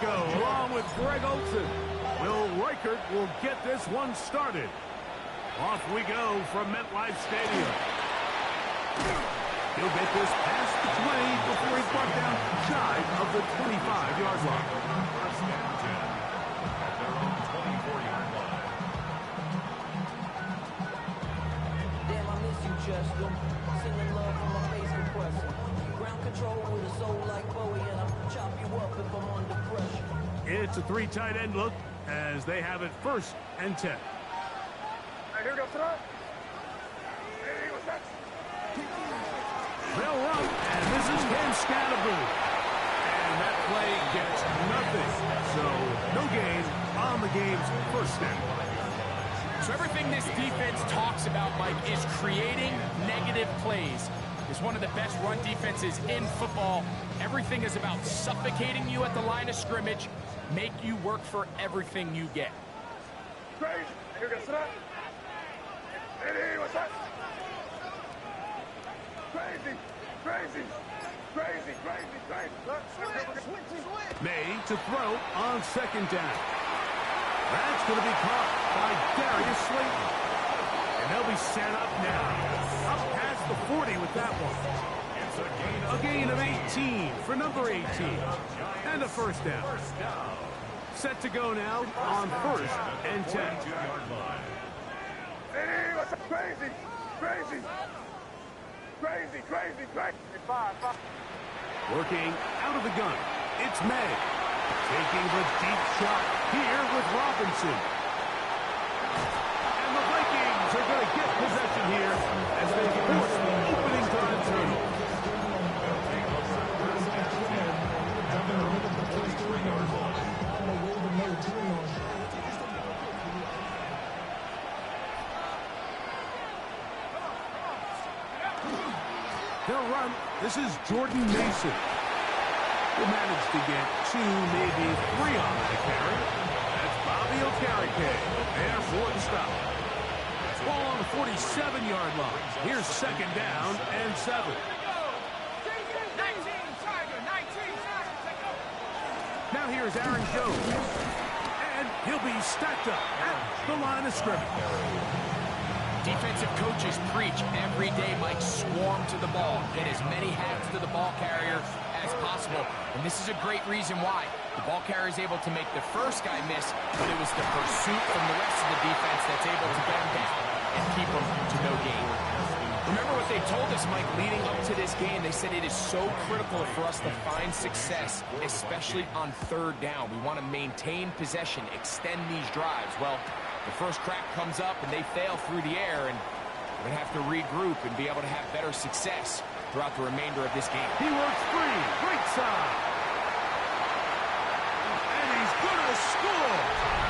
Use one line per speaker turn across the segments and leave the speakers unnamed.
Tedesco along with Greg Olson. Will Reichert will get this one started. Off we go from MetLife Stadium. He'll get this past the 20 before he's brought down shy of the 25-yard line.
First and 10 at their own 24-yard line.
Damn, I miss you, Chester. Sending love from my face compressor. Ground control with a soul like Bowie, and I'll chop you up if I'm under pressure.
It's a three tight end look as they have it first and 10.
Here we go, throw. Hey, what's that?
They'll run, and this is Ken Scatterboo. And that play gets nothing. So no gain on the game's first down.
So everything this defense talks about, Mike, is creating negative plays. It's one of the best run defenses in football. Everything is about suffocating you at the line of scrimmage, make you work for everything you get.
Crazy. Here we go, sit up. Hey, what's that? Crazy, crazy, crazy, crazy, crazy.
May to throw on second down. That's going to be caught by Darius Slayton. And they'll be set up now. Up past the 40 with that one. A gain of 18 for number 18. And a first down. Set to go now on first and 10.
Hey, what's up? Crazy, crazy, crazy, crazy, crazy. Five.
Working out of the gun, it's May. Taking the deep shot here with Robinson. And the Vikings are going to get possession here as they force the opening drive turnover. They'll run. This is Jordan Mason. Will manage to get 2, maybe 3 on the carry. That's Bobby Okereke there for the stop. Ball on the 47-yard line. Here's second down and 7.
19, Tiger, 19.
Now here's Aaron Jones. And he'll be stacked up at the line of scrimmage.
Defensive coaches preach every day, Mike, swarm to the ball. Get as many hats to the ball carrier as possible. And this is a great reason why. The ball carrier is able to make the first guy miss, but it was the pursuit from the rest of the defense that's able to get him down and keep him to no gain. Remember what they told us, Mike, leading up to this game. They said it is so critical for us to find success, especially on third down. We want to maintain possession, extend these drives. Well, the first crack comes up and they fail through the air, and we're going to have to regroup and be able to have better success throughout the remainder of this game.
He works free, right side. And he's going to score.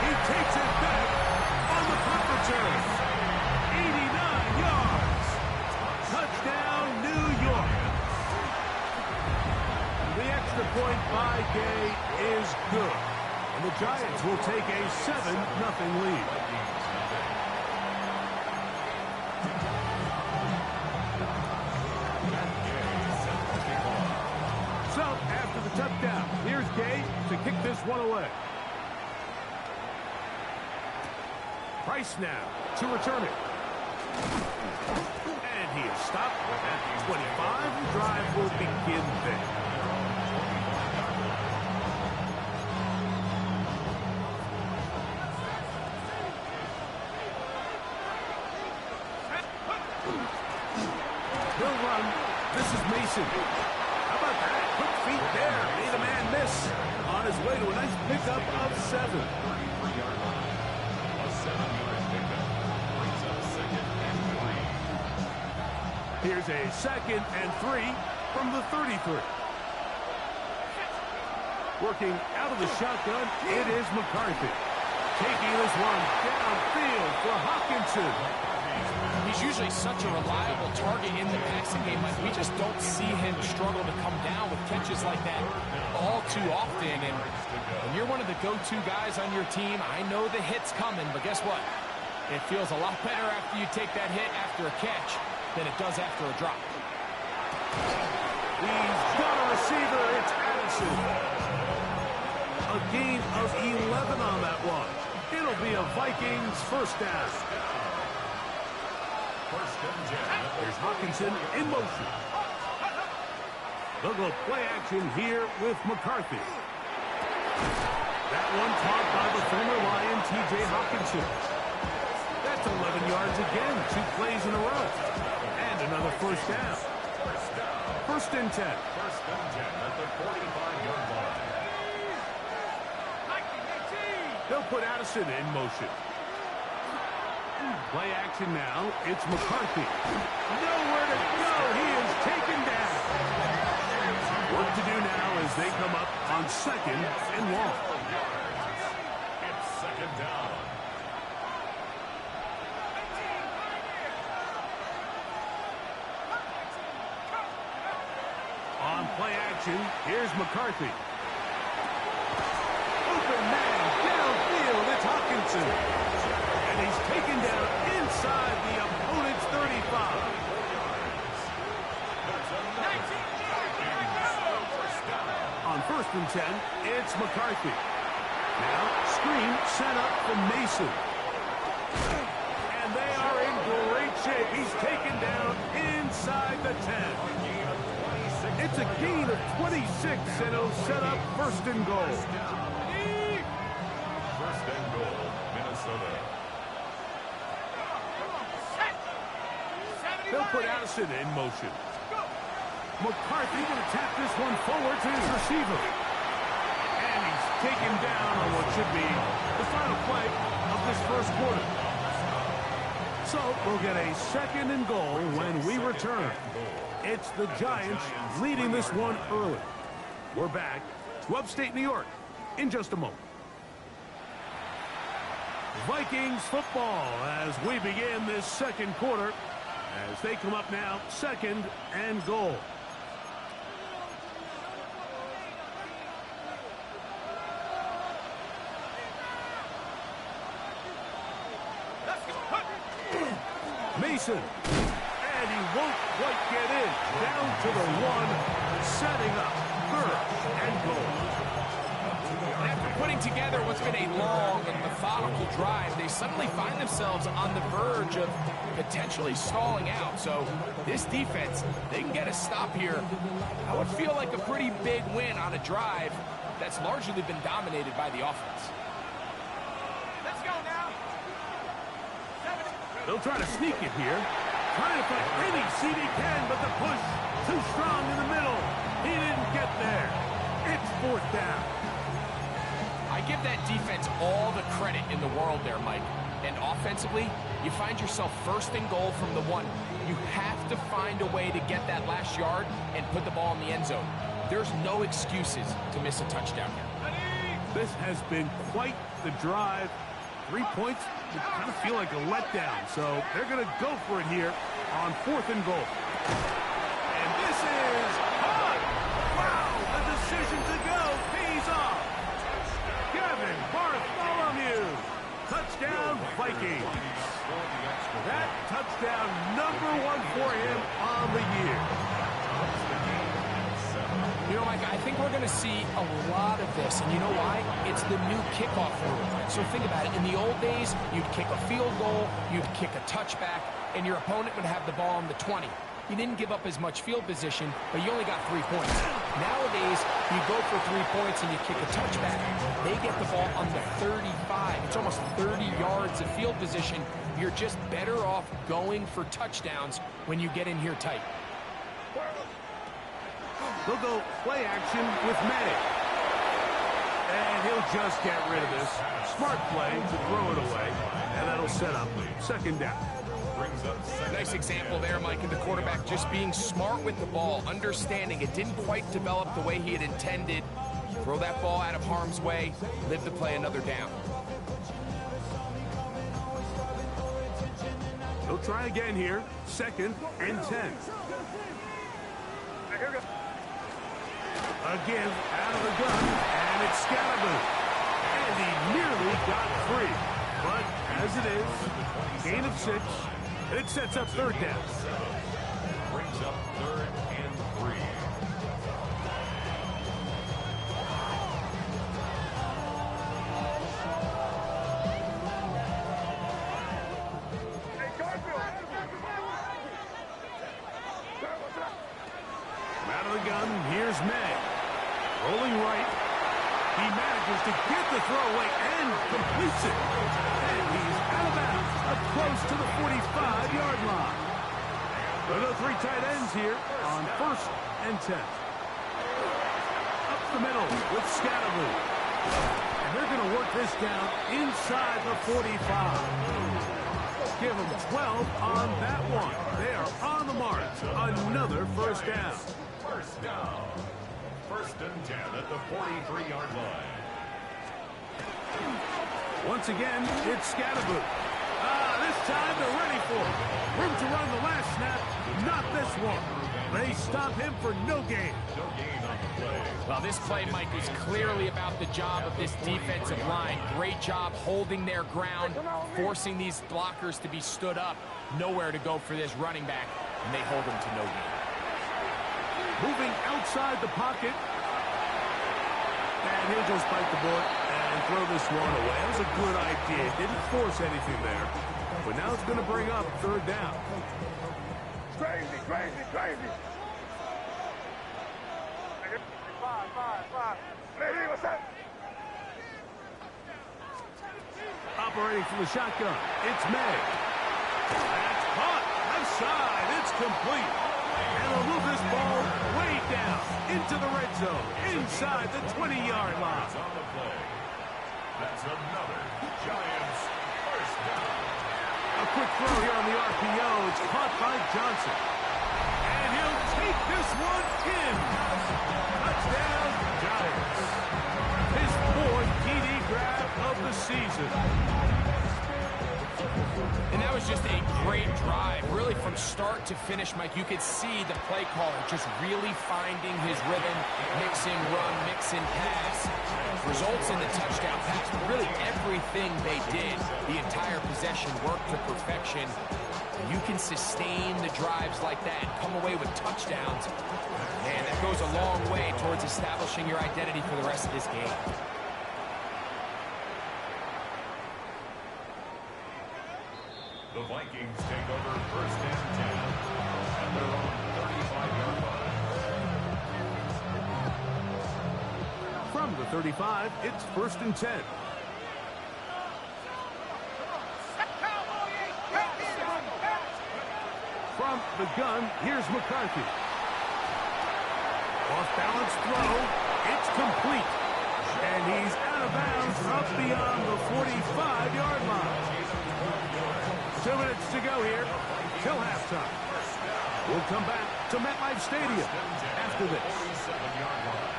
He takes it back on the punt return. 89 yards. Touchdown, New York. The extra point by Gay is good. And the Giants will take a 7-0 lead. So, after the touchdown, here's Gay to kick this one away. Price now to return it. And he is stopped at 25. The drive will begin there. They'll run. This is Mason. How about that? Quick feet there. Made a man miss. On his way to a nice pickup of 7.
A 7-yard pickup brings up second and 3.
Here's a second and 3 from the 33. Working out of the shotgun, it is McCarthy. Taking this one downfield for Hawkinson.
He's usually such a reliable target in the passing game, but we just don't see him struggle to come down with catches like that all too often. And when you're one of the go-to guys on your team, I know the hit's coming, but guess what? It feels a lot better after you take that hit after a catch than it does after a drop.
He's got a receiver. It's Addison. A gain of 11 on that one. It'll be a Vikings first down.
First and 10.
There's Hawkinson in motion. They'll go play action here with McCarthy. That one caught by the former Lion, T.J. Hawkinson. That's 11 yards again, 2 plays in a row. And another first down. First and 10.
First and 10 at the 45-yard line.
They'll put Addison in motion. Play action now. It's McCarthy. Nowhere to go. He is taken down. What to do now as they come up on second and long.
It's second down.
On play action, here's McCarthy. Open man, downfield, it's Hawkinson. And he's taken down inside the opponent's 35. On first and 10, it's McCarthy. Now, screen set up from Mason. And they are in great shape. He's taken down inside the 10. It's a gain of 26, and it'll set up first and goal.
First and goal, Minnesota.
They'll put Addison in motion. McCarthy going to tap this one forward to his receiver. And he's taken down on what should be the final play of this first quarter. So we'll get a second and goal when we return. It's the Giants leading this one early. We're back to upstate New York in just a moment. Vikings football as we begin this second quarter as they come up now second and goal. Mason. And he won't quite get in. Down to the 1, setting up third and goal.
After putting together what's been a long and methodical drive, they suddenly find themselves on the verge of potentially stalling out. So this defense, they can get a stop here. I would feel like a pretty big win on a drive that's largely been dominated by the offense.
Let's go now.
They'll try to sneak it here. Trying to find any seat he can, but the push too strong in the middle. He didn't get there. It's fourth down.
I give that defense all the credit in the world there, Mike. And offensively, you find yourself first and goal from the 1. You have to find a way to get that last yard and put the ball in the end zone. There's no excuses to miss a touchdown here.
This has been quite the drive. 3 points, you kind of feel like a letdown. So they're going to go for it here on fourth and goal. And this is hot. Wow, the decision to go pays off. Kevin Bartholomew. Touchdown, Vikings. That touchdown number 1 for him on the year.
You know, Mike, I think we're going to see a lot of this, and you know why? It's the new kickoff rule. So think about it. In the old days, you'd kick a field goal, you'd kick a touchback, and your opponent would have the ball on the 20. You didn't give up as much field position, but you only got 3 points. Nowadays, you go for 3 points and you kick a touchback. They get the ball on the 35. It's almost 30 yards of field position. You're just better off going for touchdowns when you get in here tight.
They'll go play action with Manning. And he'll just get rid of this. Smart play to throw it away. And that'll set up second down.
Nice example there, Mike, of the quarterback just being smart with the ball, understanding it didn't quite develop the way he had intended. Throw that ball out of harm's way, live to play another down.
They'll try again here. Second and 10. Again, out of the gun, and it's Scalaboo. And he nearly got free. But as it is, gain of 6, and it sets up third down.
Brings up third and 3.
shotgun. Here's May. Rolling right. He manages to get the throwaway and completes it. And he's out of bounds, up close to the 45-yard line. Another three tight ends here on 1st and 10. Up the middle with Scatteroo. And they're going to work this down inside the 45. Give them 12 on that one. They are on the mark. Another first down.
First down. 1st and 10 at the 43-yard line.
Once again, it's Scatteroo. This time they're ready for it. Room to run the last snap. Not this one. They stop him for no gain.
No gain on the play.
Well, this play, Mike, is clearly about the job of this defensive line. Great job holding their ground, forcing these blockers to be stood up. Nowhere to go for this running back, and they hold him to no gain.
Moving outside the pocket. And he'll just bite the bullet and throw this one away. That was a good idea. Didn't force anything there. But now it's going to bring up 3rd down.
Crazy, crazy, crazy. Five. Lady, what's up?
Operating from the shotgun. It's May. That's caught. Left side. It's complete. And they'll move this ball way down into the red zone, inside the 20-yard line.
On the play. That's another Giants first down.
A quick throw here on the RPO. It's caught by Johnson. And he'll take this one in. Touchdown, Giants. His 4th TD grab of the season.
And that was just a great drive. Really, from start to finish, Mike, you could see the play caller just really finding his rhythm, mixing run, mixing pass. Results in the touchdown pass. But really, everything they did, the entire possession worked to perfection. You can sustain the drives like that and come away with touchdowns. Man, that goes a long way towards establishing your identity for the rest of this game.
The Vikings take over 1st and 10. And they're on 35-yard line.
From the 35, it's 1st and 10. From the gun, here's McCarthy. Off-balance throw. It's complete. And he's out of bounds up beyond the 45-yard line. 2 minutes to go here till halftime. We'll come back to MetLife Stadium after this.
47-yard line.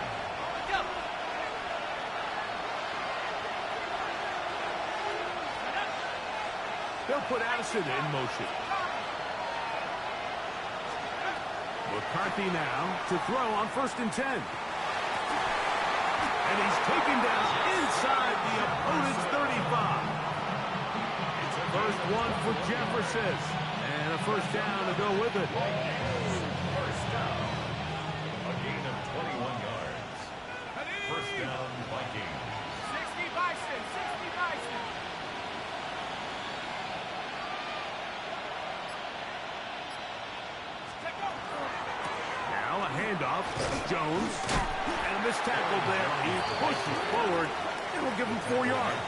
They'll put Addison in motion. McCarthy now to throw on 1st and 10. And he's taken down inside the opponent's 35. First one for Jefferson. And a first down to go with it.
First down. A gain of 21 yards. First down, Vikings.
60 Bison.
Now a handoff. Jones. And this tackle there. He pushes forward. It'll give him 4 yards.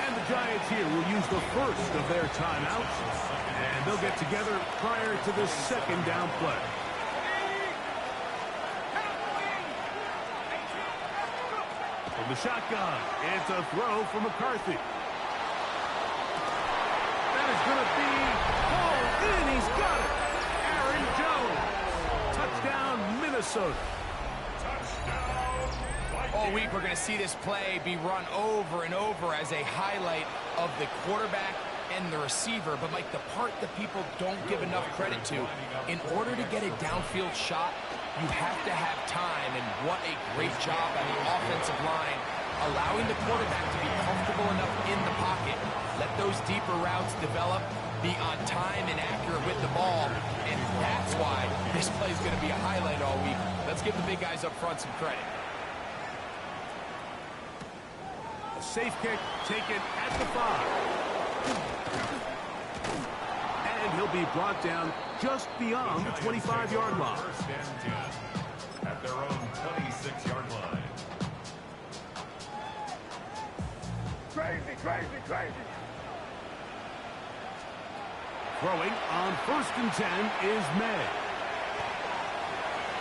And the Giants here will use the first of their timeouts. And they'll get together prior to the 2nd down play. From the shotgun, it's a throw for McCarthy. That is going to be hauled in. He's got it. Aaron Jones. Touchdown, Minnesota.
All week, we're going to see this play be run over and over as a highlight of the quarterback and the receiver. But, Mike, the part that people don't give enough credit to, in order to get a downfield shot, you have to have time. And what a great job by the offensive line, allowing the quarterback to be comfortable enough in the pocket. Let those deeper routes develop, be on time and accurate with the ball. And that's why this play is going to be a highlight all week. Let's give the big guys up front some credit.
Safe kick taken at the 5. And And he'll be brought down just beyond the 25-yard line.
First and 10 at their own 26-yard line.
Crazy, crazy, crazy.
Throwing on 1st and 10 is May.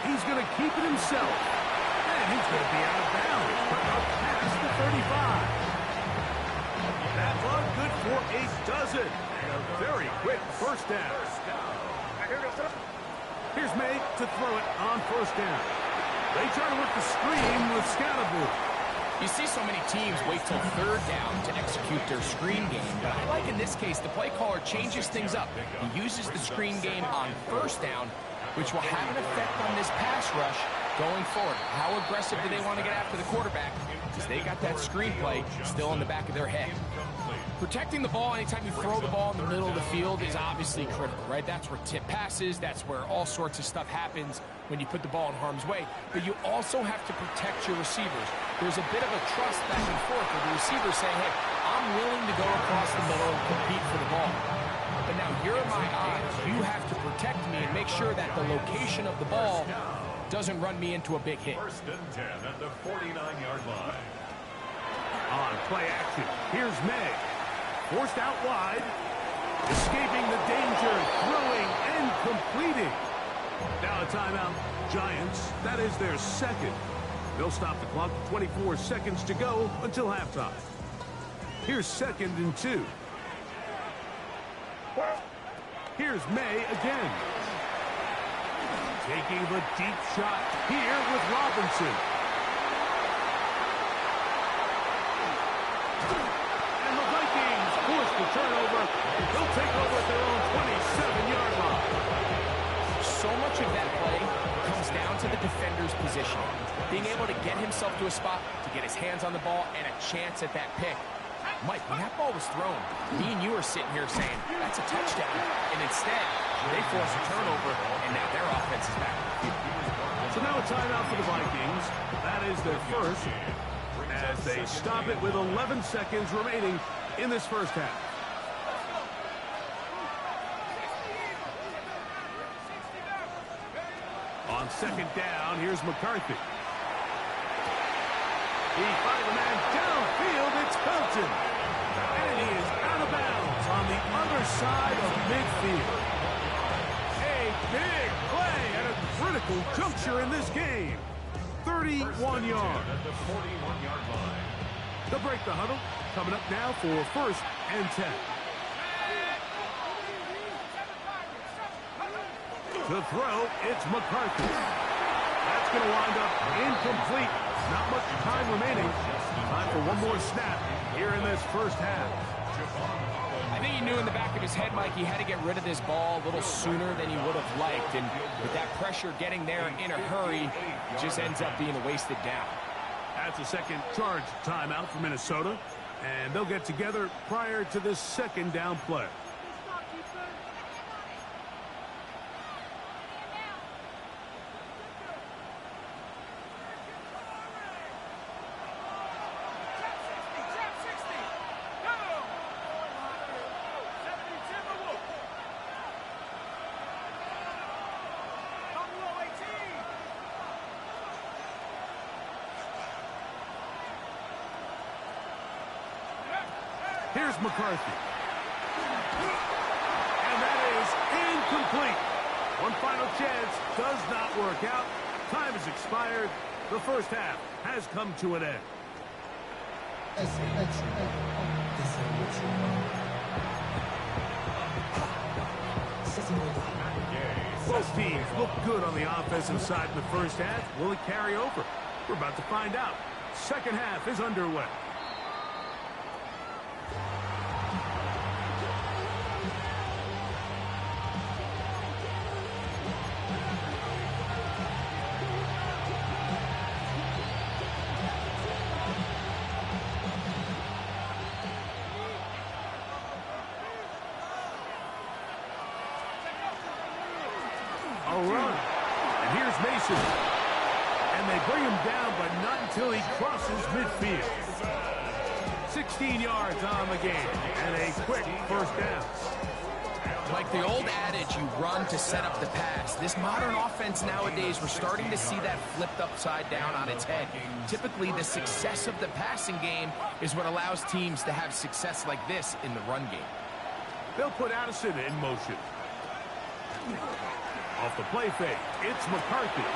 He's going to keep it himself. And he's going to be out of bounds, but up past the 35. That one good for a dozen. And a very quick first down. Here's May to throw it on 1st down. They try to work the screen with Scatterboo.
You see so many teams wait till 3rd down to execute their screen game, but I like in this case the play caller changes things up. He uses the screen game on 1st down, which will have an effect on this pass rush going forward. How aggressive do they want to get after the quarterback? Because they got that screen play still in the back of their head. Protecting the ball anytime you throw the ball in the middle of the field is obviously critical, right? That's where tip passes, that's where all sorts of stuff happens when you put the ball in harm's way. But you also have to protect your receivers. There's a bit of a trust back and forth where the receivers say, hey, I'm willing to go across the middle and compete for the ball. But now you're my eyes. You have to protect me and make sure that the location of the ball doesn't run me into a big hit.
1st and 10 at the 49-yard line.
On play action, here's May. Forced out wide. Escaping the danger, throwing and completing. Now a timeout, Giants. That is their 2nd. They'll stop the clock with 24 seconds to go until halftime. Here's 2nd and 2. Here's May again. Taking the deep shot here with Robinson. And the Vikings force the turnover. They'll take over at their own 27-yard line.
So much of that play comes down to the defender's position. Being able to get himself to a spot, to get his hands on the ball, and a chance at that pick. Mike, when that ball was thrown, me and you are sitting here saying, that's a touchdown. And instead, they force a turnover, and now their offense is back.
So now a timeout for the Vikings. That is their 1st, as they stop it with 11 seconds remaining in this 1st half. On 2nd down, here's McCarthy. He finds the man downfield. It's Felton. And he is out of bounds on the other side of midfield. A big play at a critical juncture in this game. 31 yards.
At the 41-yard line.
They'll break the huddle. Coming up now for 1st and 10. To throw, it's McCarthy. That's going to wind up incomplete. Not much time remaining. Time for one more snap here in this 1st half.
I think he knew in the back of his head, Mike, he had to get rid of this ball a little sooner than he would have liked. And with that pressure getting there in a hurry, it just ends up being a wasted down.
That's a second charge timeout for Minnesota. And they'll get together prior to this 2nd down play. Here's McCarthy. And that is incomplete. One final chance does not work out. Time has expired. The 1st half has come to an end. Both teams look good on the offensive side in the 1st half. Will it carry over? We're about to find out. 2nd half is underway. A run. And here's Mason. And they bring him down, but not until he crosses midfield. 16 yards on the game. And a quick 1st down.
Like the old adage, you run to set up the pass. This modern offense nowadays, we're starting to see that flipped upside down on its head. Typically, the success of the passing game is what allows teams to have success like this in the run game.
They'll put Addison in motion. Off the play fake, it's McCarthy.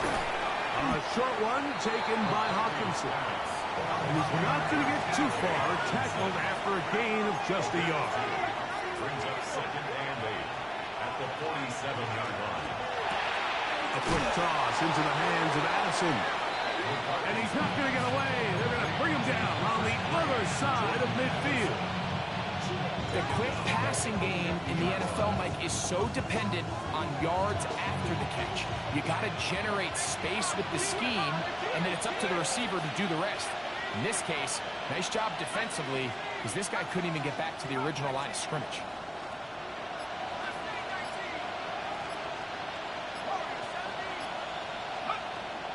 A short one taken by Hawkinson. And he's not going to get too far, tackled after a gain of just a yard.
Brings up 2nd and 8 at the 47-yard line.
A quick toss into the hands of Addison. And he's not going to get away. They're going to bring him down on the other side of midfield.
The quick passing game in the NFL, Mike, is so dependent on yards after the catch. You got to generate space with the scheme, and then it's up to the receiver to do the rest. In this case, nice job defensively, because this guy couldn't even get back to the original line of scrimmage.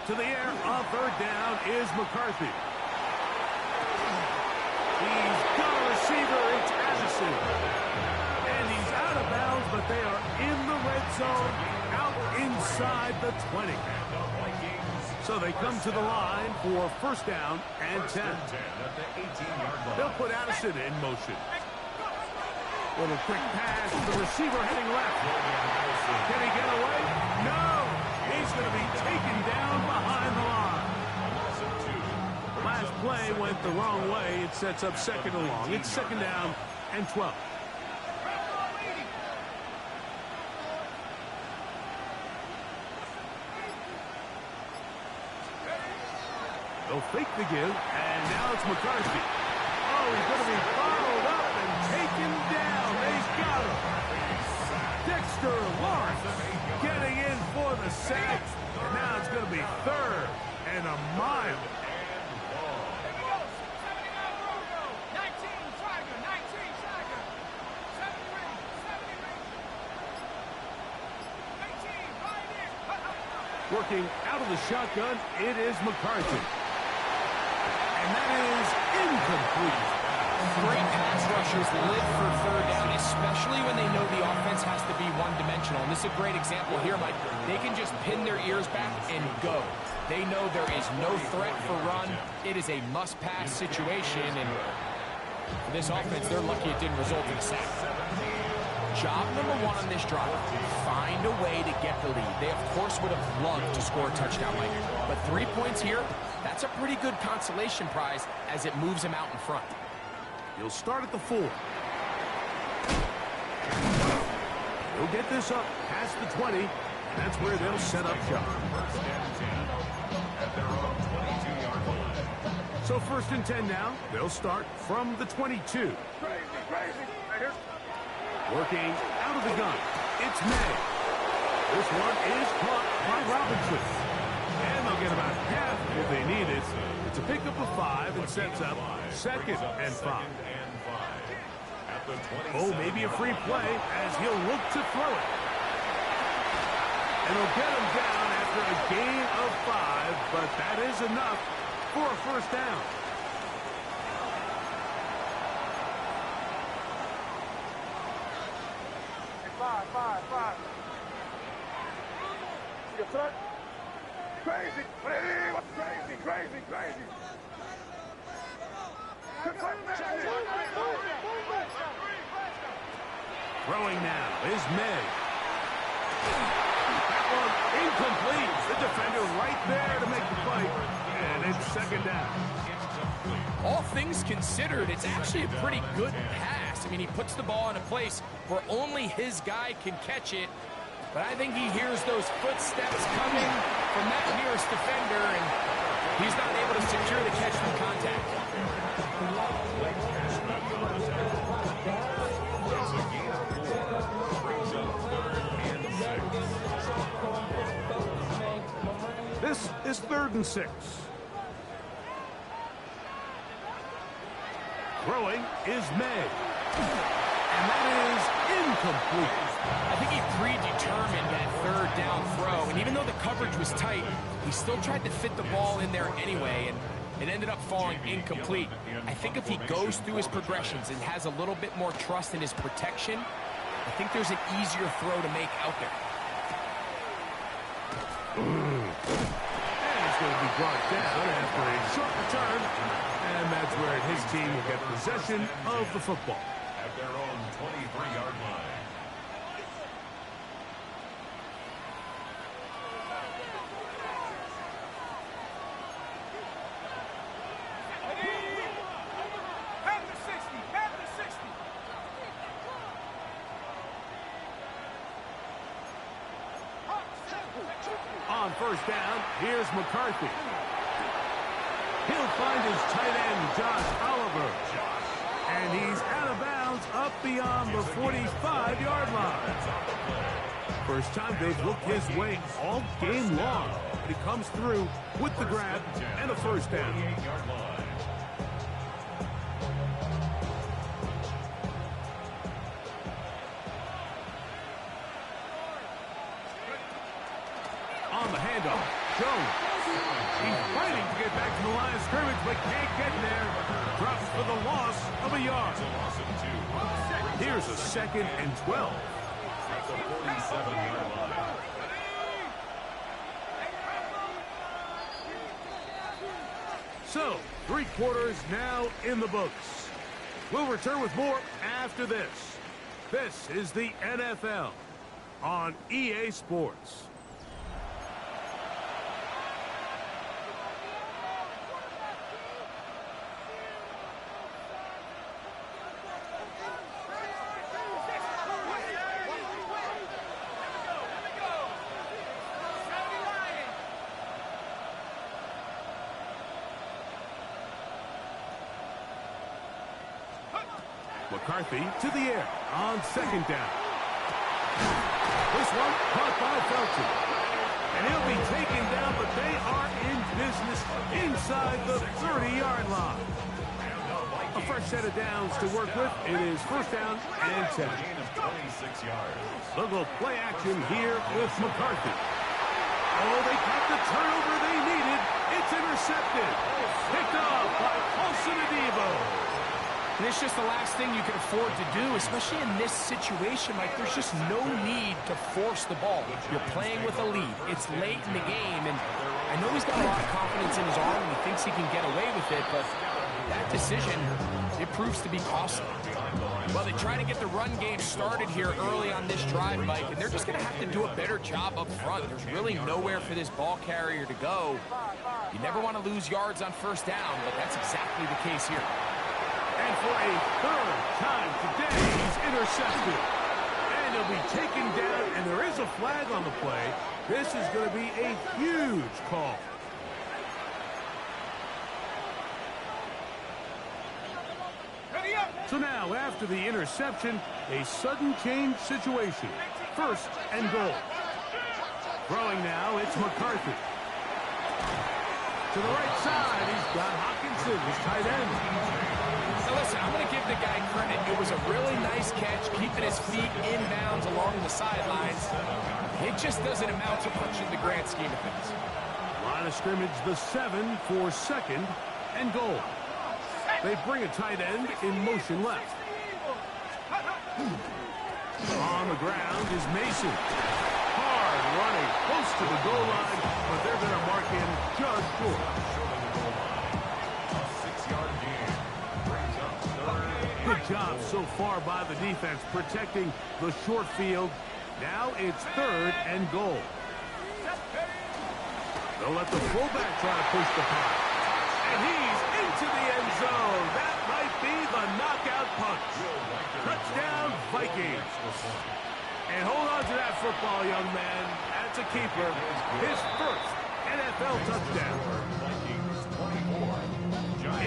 To the air on 3rd down is McCarthy. He's got a receiver. It's Addison. And he's out of bounds, but they are in the red zone, out inside the 20. So they come to the line for 1st down and 10. They'll put Addison in motion. Little quick pass to the receiver heading left. Can he get away? No! He's going to be taken down behind the line. Last play went the wrong way. It sets up 2nd and long. It's 2nd down and 12. They'll fake the give, and now it's McCarthy. Oh, he's going to be followed up and taken down. They've got him. Dexter Lawrence getting in for the sack. And now it's going to be 3rd and a mile. Working out of the shotgun, it is McCarthy. And that is incomplete.
Great pass rushers live for 3rd down, especially when they know the offense has to be one-dimensional. And this is a great example here, Mike. They can just pin their ears back and go. They know there is no threat for run. It is a must-pass situation, and for this offense, they're lucky it didn't result in a sack. Job number 1 on this drive, find a way to get the lead. They, of course, would have loved to score a touchdown, Mike. But 3 points here, that's a pretty good consolation prize as it moves them out in front.
He'll start at the 4. He'll get this up past the 20, and that's where they'll set up shop.
1st and 10 at their own 22-yard line.
So 1st and 10 now. They'll start from the 22.
Crazy, crazy. Right here.
Working out of the gun, it's May. This one is caught by Robinson. And they'll get about half if they need it. It's a pickup of 5 and sets up 2nd and 5. Oh, maybe a free play as he'll look to throw it. And he'll get him down after a gain of 5, but that is enough for a 1st down.
Five. Your threat. Crazy. Crazy.
Throwing now is May. That one incomplete. The defender right there to make the play. And it's 2nd down.
All things considered, it's actually a pretty good pass. I mean, he puts the ball in a place where only his guy can catch it. But I think he hears those footsteps coming from that nearest defender, and he's not able to secure the catch from contact.
This is 3rd and 6. Throwing is May. And that is incomplete.
I think he predetermined that 3rd down throw, and even though the coverage was tight, he still tried to fit the ball in there anyway, and it ended up falling incomplete. I think if he goes through his progressions and has a little bit more trust in his protection, I I think there's an easier throw to make out there.
And he's going to be brought down after a short return. And that's where his team will get possession of the football.
At their own 23-yard line.
On first down, here's McCarthy. He'll find his tight end, Josh Oliver. And he's out of bounds up beyond the 45-yard line. First time they've looked his way all game long. But he comes through with the grab and a first down. On the handoff, Jones. He's fighting to get back to the line of scrimmage, but can't get there. Drops for the loss of a yard. Here's a 2nd and 12.
At the 47-yard line.
So, 3 quarters now in the books. We'll return with more after this. This is the NFL on EA Sports. McCarthy to the air on 2nd down. This one caught by Felton. And he'll be taken down, but they are in business inside the 30-yard line. A fresh set of downs to work with. It is first down and 10.
Gain of 26 yards.
A little play action here with McCarthy. Oh, they got the turnover they needed. It's intercepted. Picked off by Paulson Adebo.
And it's just the last thing you can afford to do, especially in this situation. Like, there's just no need to force the ball. You're playing with a lead. It's late in the game, and I know he's got a lot of confidence in his arm, and he thinks he can get away with it, but that decision, it proves to be costly. Well, they try to get the run game started here early on this drive, Mike, and they're just going to have to do a better job up front. There's really nowhere for this ball carrier to go. You never want to lose yards on first down, but that's exactly the case here.
And for a 3rd time today, he's intercepted. And he'll be taken down, and there is a flag on the play. This is going to be a huge call. So now, after the interception, a sudden change situation. 1st and goal. Throwing now, it's McCarthy. To the right side, he's got Hockenson, his tight end.
Now listen, I'm going to give the guy credit. It was a really nice catch, keeping his feet inbounds along the sidelines. It just doesn't amount to much in the grand scheme of things.
Line of scrimmage, the 7 for 2nd and goal. They bring a tight end in motion left. On the ground is Mason. Hard running, close to the goal line, but they're going to mark in just short. Good job so far by the defense protecting the short field. Now it's 3rd and goal. They'll let the fullback try to push the punt. And he's into the end zone. That might be the knockout punch. Touchdown, Vikings. And hold on to that football, young man. That's a keeper. His 1st NFL touchdown.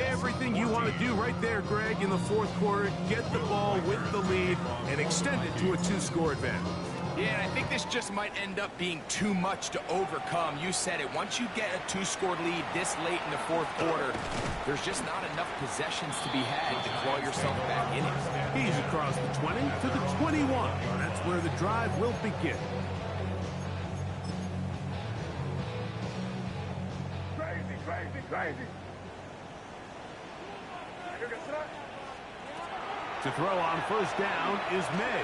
Everything you want to do right there, Greg, in the 4th quarter. Get the ball with the lead and extend it to a 2-score advantage.
Yeah, and I think this just might end up being too much to overcome. You said it. Once you get a 2-score lead this late in the 4th quarter, there's just not enough possessions to be had to claw yourself back in it.
He's across the 20 to the 21. That's where the drive will begin.
Crazy, crazy, crazy.
To throw on first down is May.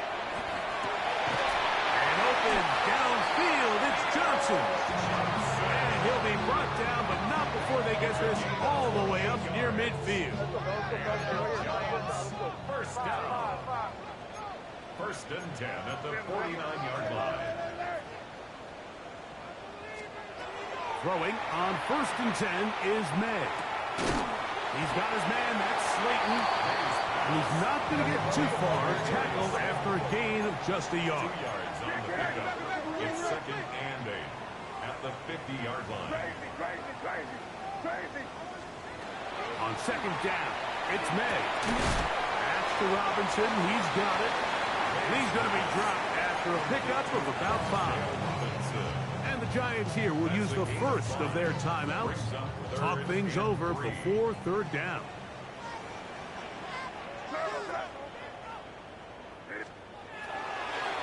open. Downfield, it's Johnson. And he'll be brought down, but not before they get this all the way up near midfield.
First down. First and 10 at the 49-yard line.
Throwing on first and 10 is May. He's got his man, that's Slayton. And he's not going to get too far, tackled after a gain of just a yard.
2 yards on the pickup. It's second and 8 at the 50-yard line.
Crazy.
On second down, it's May. That's to Robinson. He's got it. And he's going to be dropped after a pickup of about 5. And the Giants here will use the first of their timeouts. Talk things over before third down.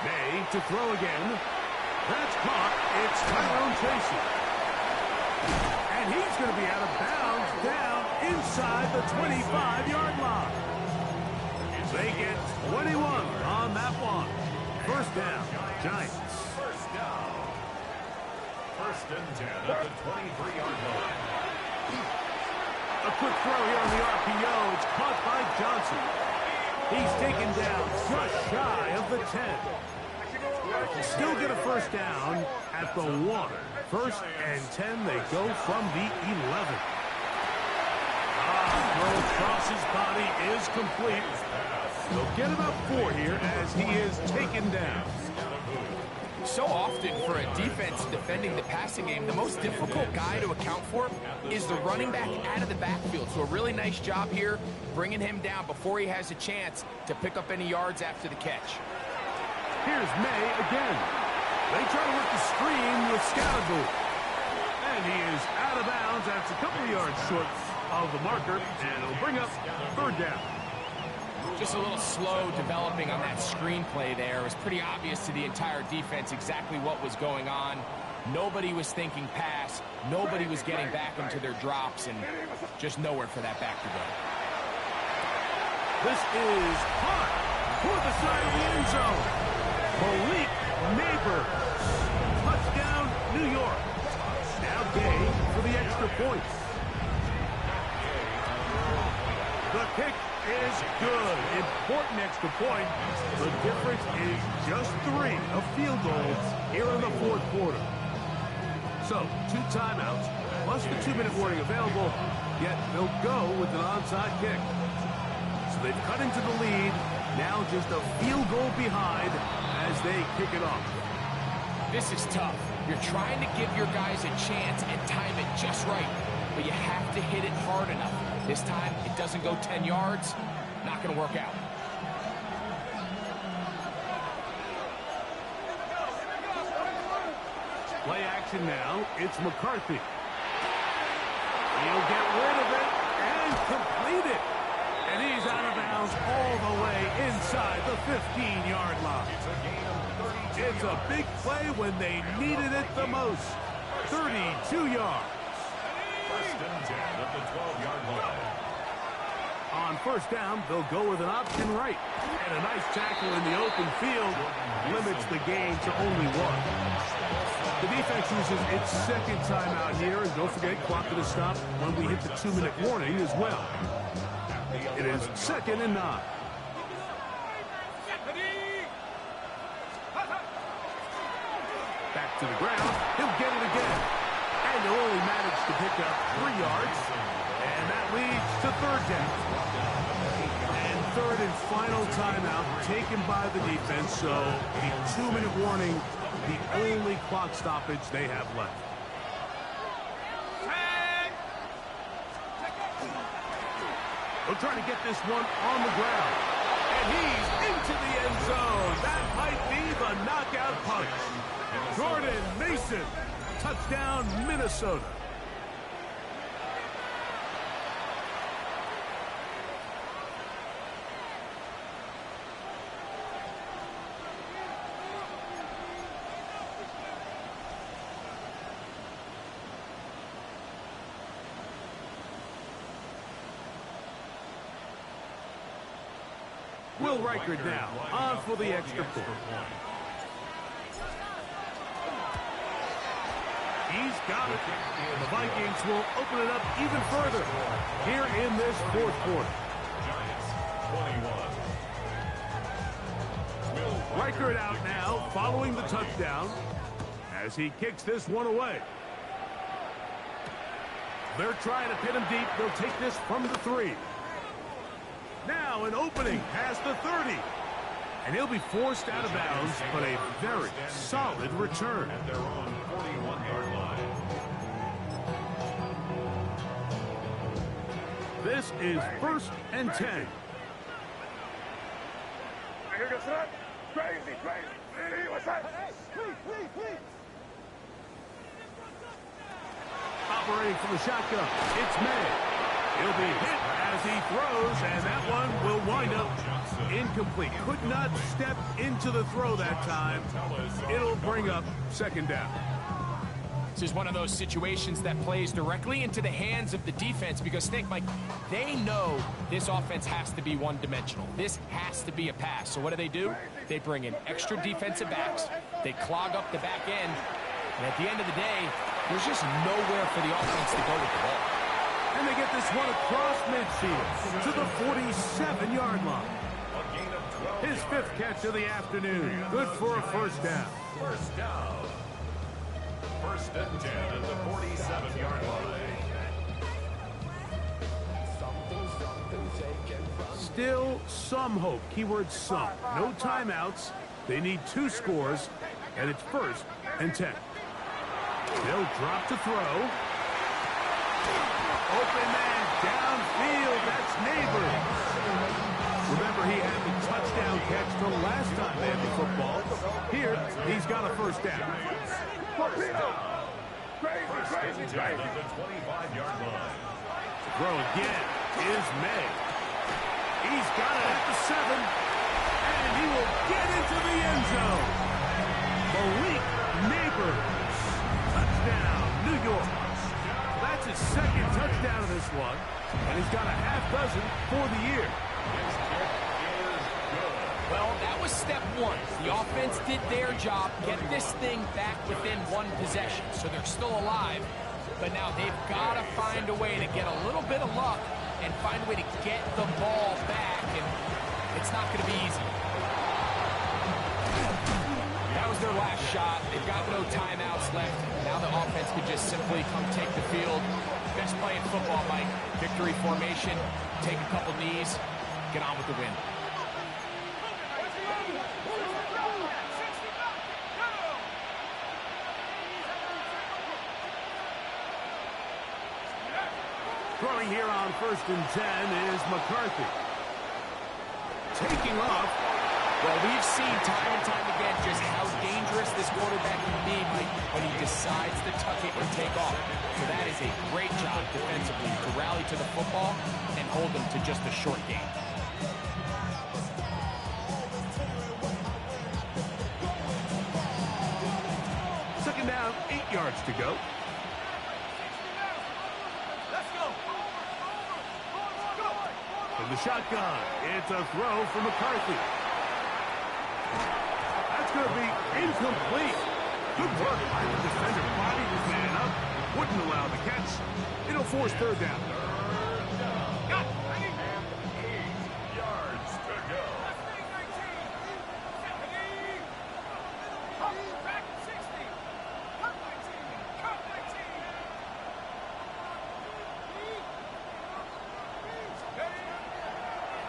May to throw again. That's caught. It's Tyrone Tracy. And he's going to be out of bounds down inside the 25-yard line. They get 21 on that one. First down, Giants.
First down. First and 10 at the 23-yard line.
A quick throw here on the RPO. It's caught by Johnson. He's taken down just shy of the 10. Still get a first down at the 1. First and 10, they go from the 11. Throw across his body is complete. They'll get about 4 here as he is taken down.
So often for a defense defending the passing game, the most difficult guy to account for is the running back out of the backfield. So a really nice job here bringing him down before he has a chance to pick up any yards after the catch.
Here's May again. They try to work the screen with Scalaboo. And he is out of bounds. That's a couple of yards short of the marker, and it'll bring up third down.
Just a little slow developing on that screenplay there. It was pretty obvious to the entire defense exactly what was going on. Nobody was thinking pass. Nobody was getting back into their drops, and just nowhere for that back to go.
This is hot toward the side of the end zone. Malik Neighbors. Touchdown, New York. Now Gay for the extra point. The kick is good. Important extra point. The difference is just 3 of field goals here in the fourth quarter. So, 2 timeouts, plus the 2-minute warning available, yet they'll go with an onside kick. So they've cut into the lead, now just a field goal behind as they kick it off.
This is tough. You're trying to give your guys a chance and time it just right, but you have to hit it hard enough. This time, it doesn't go 10 yards, not going to work out.
Play action now. It's McCarthy. He'll get rid of it and complete it. And he's out of bounds all the way inside the 15-yard line. It's a big play when they needed it the most. 32 yards.
First and 10 at the 12-yard line.
On first down, they'll go with an option right. And a nice tackle in the open field limits the gain to only 1. The defense uses its second timeout here, and don't forget, clock to stop when we hit the 2-minute warning as well. It is second and 9. Back to the ground. He'll get it again. And he'll only manage to pick up 3 yards. And that leads to third down. And third and final timeout taken by the defense. So the 2-minute warning, the only clock stoppage they have left. They'll try to get this one on the ground. And he's into the end zone. That might be the knockout punch. Jordan Mason. Touchdown, Minnesota. Will Reichard now on for the extra point. He's got it. And the Vikings will open it up even further here in this fourth quarter.
Giants 21.
Riker it out now following the touchdown as he kicks this one away. They're trying to pin him deep. They'll take this from the 3. Now an opening past the 30. And he'll be forced out of bounds, but a very solid return.
At their own 41-yard line.
This is 1st and 10.
Here goes that. Crazy, crazy. What's that? Please.
Operating from the shotgun, it's May. He'll be hit as he throws, and that one will wind up incomplete. Could not step into the throw that time. It'll bring up 2nd down.
This is one of those situations that plays directly into the hands of the defense because, think, Mike, they know this offense has to be one-dimensional. This has to be a pass. So what do? They bring in extra defensive backs. They clog up the back end. And at the end of the day, there's just nowhere for the offense to go with the ball.
And they get this one across midfield to the 47-yard line.
A gain of 12
His 5th catch of the afternoon. Good for a 1st down.
First down. 1st and 10 at the 47-yard line.
Still some hope. Keyword some. No timeouts. They need 2 scores, and it's 1st and 10. They'll drop to throw. Open man downfield. That's Neighbors. Remember, he had the touchdown catch the last time they had the football. Here, he's got a 1st down.
Crazy. At the 25-yard line.
Throw again is May. He's got it at the 7, and he will get into the end zone. Malik Neighbors. Touchdown, New York. That's his 2nd touchdown of this one, and he's got a half dozen for the year.
His kick is good.
Well, that was step 1. The offense did their job, get this thing back within 1 possession, so they're still alive. But now they've got to find a way to get a little bit of luck and find a way to get the ball back, and it's not going to be easy. That was their last shot. They've got no timeouts left. Now the offense can just simply come take the field. Best play in football, Mike. Victory formation, take a couple knees, get on with the win.
Throwing here on 1st and 10 is McCarthy. Taking off.
Well, we've seen time and time again just how dangerous this quarterback can be, Mike, when he decides to tuck it and take off. So that is a great job defensively to rally to the football and hold them to just a short game.
Second down, 8 yards to go. From the shotgun, it's a throw for McCarthy. That's going to be incomplete. Good work by the defender. Body his man up. Wouldn't allow the catch. It'll force 3rd down.
8 yards to go.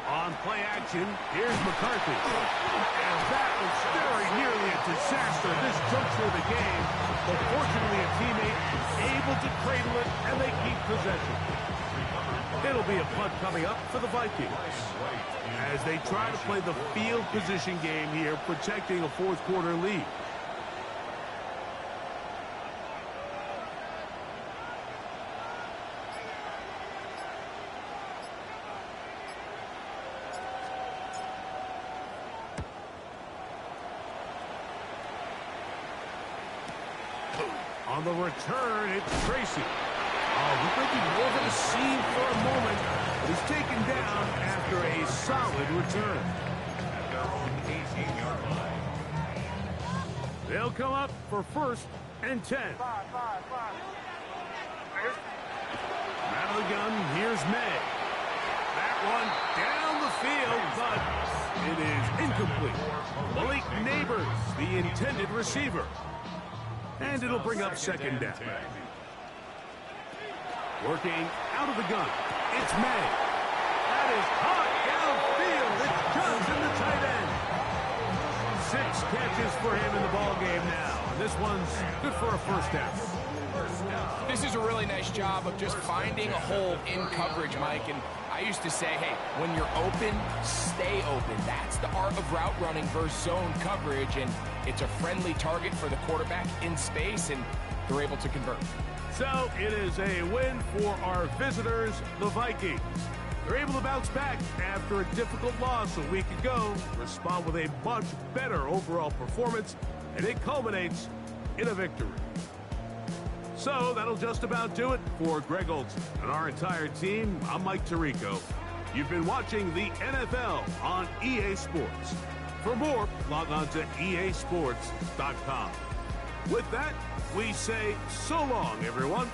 On play action, here's McCarthy. And that was very nearly a disaster at this juncture of the game. But fortunately, a teammate able to cradle it, and they keep possession. It'll be a punt coming up for the Vikings as they try to play the field position game here, protecting a 4th quarter lead. On the return, it's Tracy. Oh, looked like he wasn't a scene for a moment, but he's taken down after a solid return.
At their own 18-yard line.
They'll come up for 1st and 10. Out of the gun, here's May. That one down the field, but it is incomplete. Malik Neighbors, the intended receiver. And it'll bring up second down. Working out of the gun, it's May. That is hot downfield. It's Johnson, the tight end. 6 catches for him in the ball game now. This one's good for a first down.
This is a really nice job of just finding a hole in coverage, Mike. And I used to say, hey, when you're open, stay open. That's the art of route running versus zone coverage. And it's a friendly target for the quarterback in space, and they're able to convert.
So it is a win for our visitors, the Vikings. They're able to bounce back after a difficult loss a week ago, respond with a much better overall performance, and it culminates in a victory. So that'll just about do it for Greg Olson and our entire team. I'm Mike Tirico. You've been watching the NFL on EA Sports. For more, log on to easports.com. With that, we say so long, everyone.